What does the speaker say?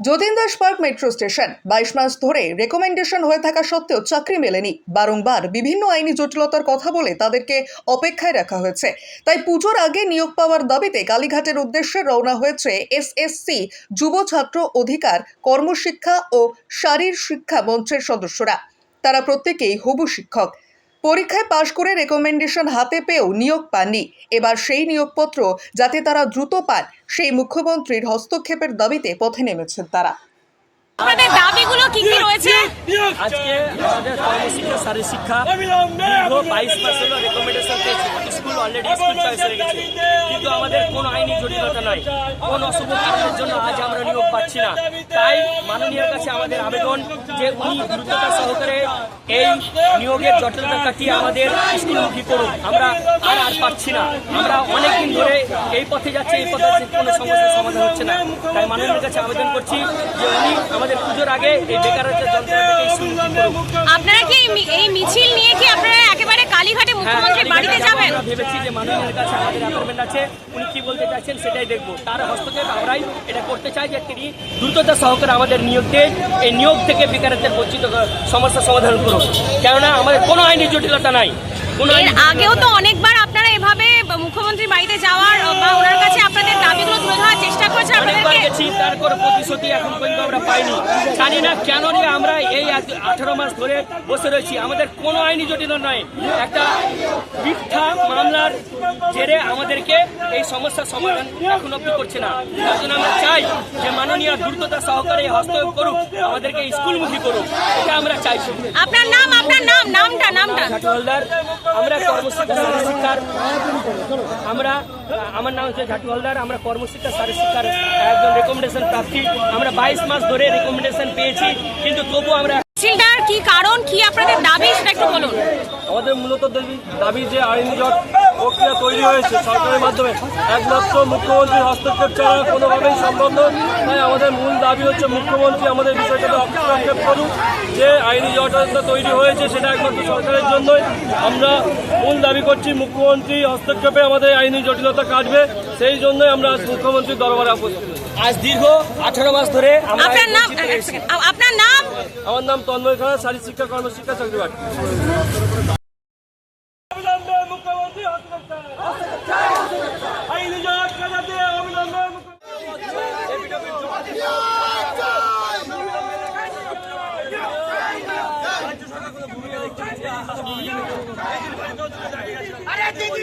Jatin Das park metro station 22 মাস ধরে recommendation হয়ে থাকা সত্ত্বেও চাকরি মেলেনি। বারংবার বিভিন্ন আইনি জটিলতার কথা বলে তাদেরকে অপেক্ষায় রাখা হয়েছে। তাই পুজোর আগে নিয়োগ পাওয়ার দাবিতে কালীঘাটের উদ্দেশ্যে রওনা হয়েছে এসএসসি যুব ছাত্র অধিকার কর্মশিক্ষা ও শারীর শিক্ষা মঞ্চের সদস্যরা। তারা প্রত্যেকেই হবু শিক্ষক। পরীক্ষায় পাশ করে রেকমেন্ডেশন হাতে পেয়েও নিয়োগ পাননি। এবার সেই নিয়োগপত্র যাতে তারা দ্রুত পান, সেই মুখ্যমন্ত্রীর হস্তক্ষেপের দাবিতে পথে নেমেছেন তারা। আপনাদের দাবিগুলো কি কি রয়েছে? আজকে আমাদের কর্মশিক্ষা শারীর শিক্ষা দীর্ঘ 22 মাস হলো রেকমেন্ডেশন পেয়েছি। স্কুল অলরেডি স্কুল চয়েস হয়ে গেছে, কিন্তু আমাদের কোনো আইনি জটিলতা নাই। কোন অশুভ কারণের জন্য আজ আমরা নিয়োগ পাচ্ছি না। তাই মাননীয়ের কাছে আমাদের আবেদন যে উনি দ্রুততা সহকারে এই নিয়োগের জটিলতা কাটিয়ে আমাদের স্কুলমুখী করুন। আমরা আর পাচ্ছি না। আমরা অনেকদিন ধরে এই পথে যাচ্ছি, এই পথে কোনো সমস্যার সমাধান হচ্ছে না। তাই মাননীয়ের কাছে আবেদন করছি যে উনি আমাদের পুজোর আগে এই বেকারত্বের যন্ত্রণা থেকে স্কুলমুখী করুন। আপনারা কি এই মিছিল নিয়ে কি আপনারা একেবারে কালীঘাটে মুখ্যমন্ত্রীর বাড়িতে যাবেন? আমরা ভেবেছি যে মাননীয়ের কাছে আমাদের অ্যাপয়েন্টমেন্ট আছে, উনি কি বলতে চাচ্ছেন সেটাই দেখবো। তার হস্তক্ষেপ আমরাই এটা করতে চাই যে তিনি দ্রুততা সহকারে আমাদের এই নিয়োগ থেকে বেকারত্বের বঞ্চিত সমস্যার সমাধান করুন। কেননা আমাদের কোনো আইনি জটিলতা নাই। এর আগেও তো অনেকবার আপনারা এভাবে মুখ্যমন্ত্রীর বাড়িতে যাওয়ার বা ওনার কাছে আপনাদের দাবিগুলো তুলে ধরার চেষ্টা করেছেন। অনেকবার গেছি, তার কোনো প্রতিশ্রুতি এখন পর্যন্ত আমরা পাইনি। জানি না কেন নিয়ে আমরা এই 18 মাস ধরে বসে রয়েছি। আমাদের কোনো আইনি জটিলতা নয়। একটা মিথ্যা মামলার জেরে আমাদেরকে এই সমস্যার সমাধান এখন অব্দি করছে না। তার জন্য আমরা চাই যে মাননীয় দ্রুততা সহকারে হস্তক্ষেপ করুক, আমাদেরকে স্কুলমুখী করুক, এটা আমরা চাইছি। আপনার নামটা ঝাটু হালদার, আমরা কর্মশিক্ষা শারীর শিক্ষার আমার নাম হচ্ছে ঝাটু হালদার। আমরা কর্মশিক্ষা শারীর শিক্ষার একজন রেকমেন্ডেশন প্রার্থী। আমরা 22 মাস ধরে রেকমেন্ডেশন পেয়েছি, কিন্তু তবু আমরা কি কারণ কি আপনাদের দাবি সেটা একটু বলুন। আমাদের মূলত দাবি যে আইনি জট প্রক্রিয়া তৈরি হয়েছে সরকারের মাধ্যমে, একমাত্র মুখ্যমন্ত্রীর হস্তক্ষেপ ছাড়া কোনোভাবেই সম্ভব নয়। তাই আমাদের মূল দাবি হচ্ছে মুখ্যমন্ত্রী আমাদের বিষয়টাতে হস্তক্ষেপ করুন। যে আইনি জটটা তৈরি হয়েছে সেটা একমাত্র সরকারের জন্যই। আমরা মূল দাবি করছি মুখ্যমন্ত্রী হস্তক্ষেপে আমাদের আইনি জটিলতা কাটবে, সেই জন্যই আমরা মুখ্যমন্ত্রীর দরবারে উপস্থিত। আজ দীর্ঘ 18 মাস ধরে আপনার নাম? আমার নাম তন্ময় খান, শারীর শিক্ষা কর্মশিক্ষা চাকরি প্রার্থী। আরে দিদি